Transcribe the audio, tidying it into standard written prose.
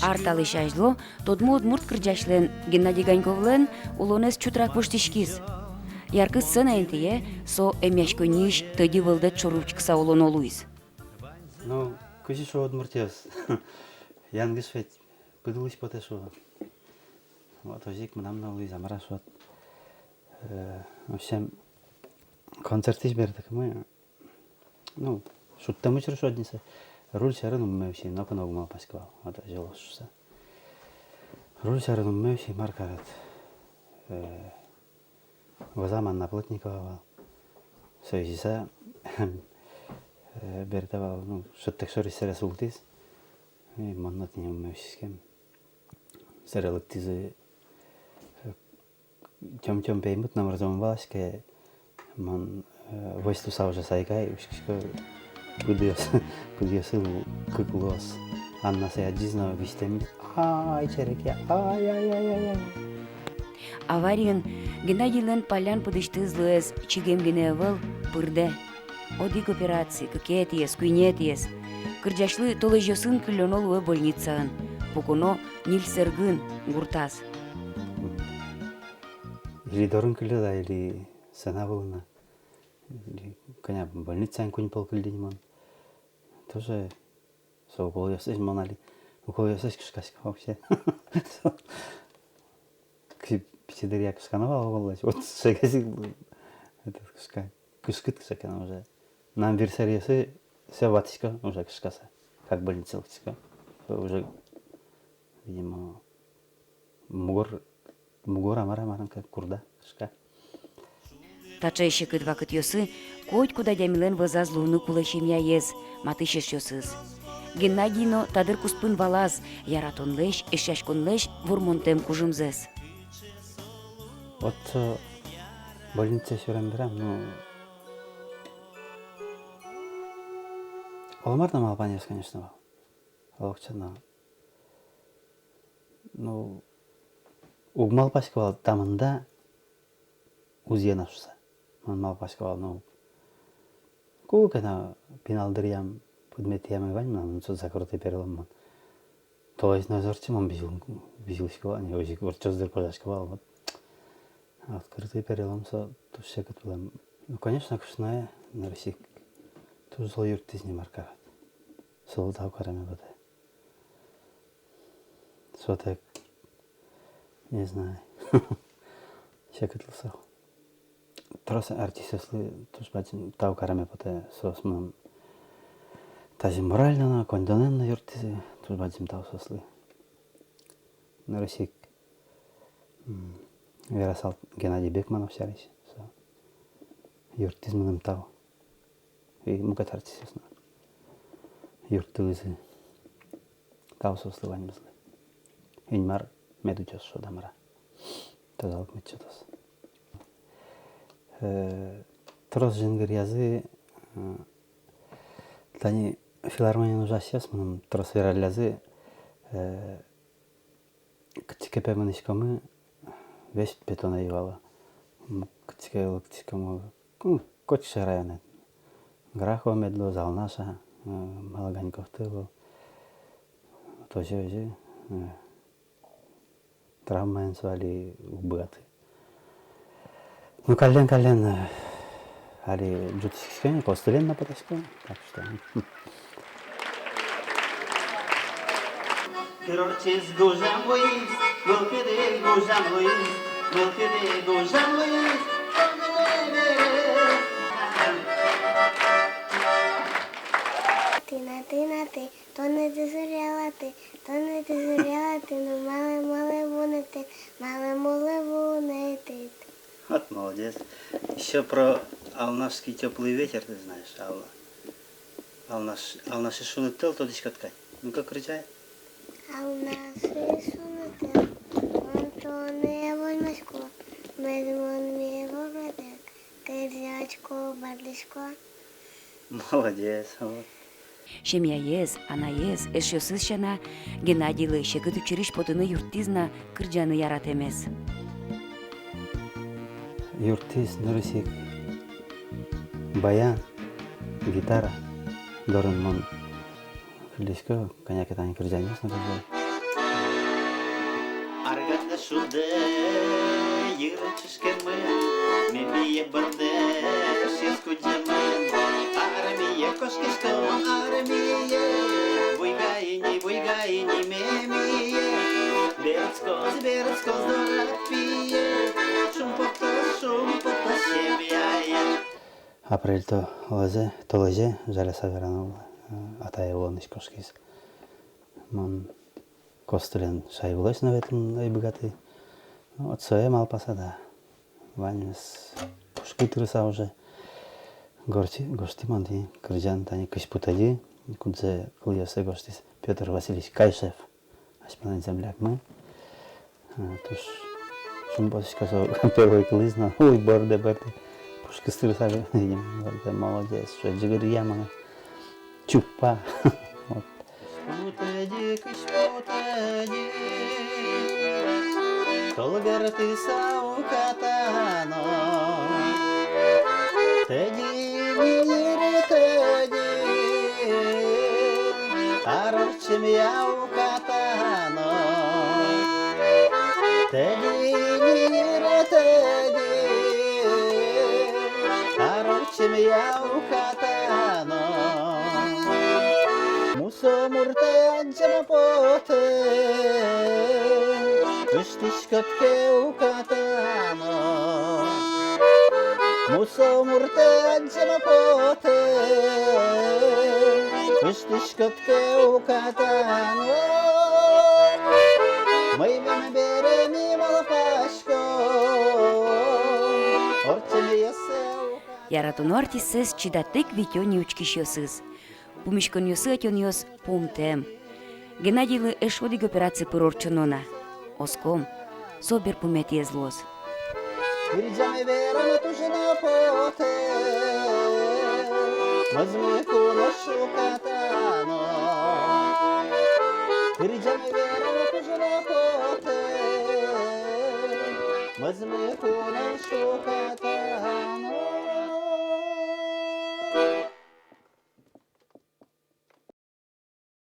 Арталыш ажло, тодмо удмурт кырджашлен Геннадий Ганьковлен улонес чутрак поштишкиз. Яркы сцена энтие со эмяшко ниш тоди вылдет чоручкса улон олуиз. Ну, кузи шо удмуртиос. Янгис ведь пыдылыш потешо. Вот озик мынам олуиз амара шот. В общем, концертиш бердик мы. Ну, шутта мучру шодниса. Руль шарын уммевши, но коногма паскал. Вот желошуса. Руль шарын уммевши маркарат. Возаман на Плотникова. Союзиса бердавал, ну, шоттек шори сере султис. И маннат не уммевшискем. Серелык тизы чем пеймут нам разумвалась, ке ман войсту саужа сайгай, ушкишко кудиосыл кыклос. Анна сая дизна вистем. Ай, череке, ай. Аварин Геннадийлен полян пудышты злуэс чигем геневел пырде. Одик операции, кекетиес, куинетиес. Кырджашлы толыжосын кылёнол уэ больницаын. Покуно нильсергын гуртас. Или дорын кылды да, или сана былына. Или, коня, больницаын кунь пол кылды ниман. Тоже со укол ясыш монали. Укол ясыш кышкашка вообще. Псидерия кышканова олась. Вот шагасик этот кышкыт кышакана уже. Нам версариясы все ватишка уже кышкаса. Как больница кышка. Уже, видимо, мугор амара как курда кышка. Тачайшы кыдва кыт йосы, койт куда дямилен выза злуны кулачемя ез, матышеш йосыз. Геннадийно тадыр куспын валаз, яратонлеш, эшашконлеш вурмонтем кужымзес. Вот больница сюрем берем, ну... Олмар нам албанец, конечно, был. Олокчана. Ну... Угмал паскавал тамында узьена шуса. Он мал паскавал, ну... Кулкана пиналдыриям, подметиям и ваньман, ну, закрытый перелом. То есть, назорчим он бизилшкавал, не озик, вот что сдыр подашкавал, вот. Открытый перелом со тушекат было. Ну, конечно, кушная на России. Тут зло юртиз не маркарат. Солода укарами вода. Сотек. Не знаю. Шекат лысо. Трос артисты туш бачим та укарами вода. Сосмам. Тази морально, кондонен на юртизи. Туш бачим та сосли. На России. Верасал Геннадий Бекманов сярись. Юртизмным тау. И мукатарчис ясно. Юртылызы. Тау сослывань бізлі. Инмар медучос шодамара. Тазалық метчетос. Трос женгір язы. Тани филармонияны жасияс, мұным трос верал язы. Кчикепе манышкамы весь бетона ивала. Кчикому кочша районы. Грахова медло, Залнаша, Малаганьков тылу. Тоже травма инсуали убыты. Ну, кален, али джутискане, костылен на потаску. Так что... Короче, с гужам Луис, мылкыды гужам Луис, мылкыды гужам Луис, Ты, то не дозрела ты, ну мале вунете. Вот молодец. Еще про алнашский теплый ветер ты знаешь, Алнаши шунытел, то дичка ткань. Ну-ка, кричай. Алнаши шунытел, он то не вольмашко, безмон не вогадек, кырзячко, барлишко. Молодец, вот. Шемья ез, ана ез, эшёсыз шана Геннадийлы шекыт учириш потыны юртизна кырджаны ярат эмес. Юртиз, нырысик, баян, гитара, дорын мон Лисько, коняки тани крыжанец на крыжай. Арганда шуде, йырчышкемен, мебие бардеш, ескуджемен. Армия кошкишком, армия, вуйгаини, мемие. Берецко, здоровье, шумпота, семья. Апрель то лезе, жаря саверанул, атая лониш кошкис. Мон костелен шайгулаш наветлен айбгаты. От сое мал пасада. Ваньмес пушки трыса уже. Гости манди, крыжан тани кыспутади, кудзе клыясе гостис Петр Васильевич Кайшев. Ашпанан земляк мы. Туш шумбосичка со первый клыз на ой борде. Пушки трыса видим, молодец, что джигария мана. Чупа. Вот. Спутади, толгарти саукатано, теди, арорчим яукатано, теди, арорчим яукатано. Musomurte anjama pote, vestishkotke ukatano. Musomurte anjama pote, vestishkotke ukatano. Mayveme bereni malapashko, orchemi yaseu. Яратун артисыз чидатык витё неучкишёсыз. Пумишкон ёсы атён ёс пумтем. Геннадийлы эшодик операции пырорчунона. Оском собер пумет езлоз. Вирджаме верама тужена поте, мазмеку нашу катано. Вирджаме верама тужена поте, мазмеку нашу катано.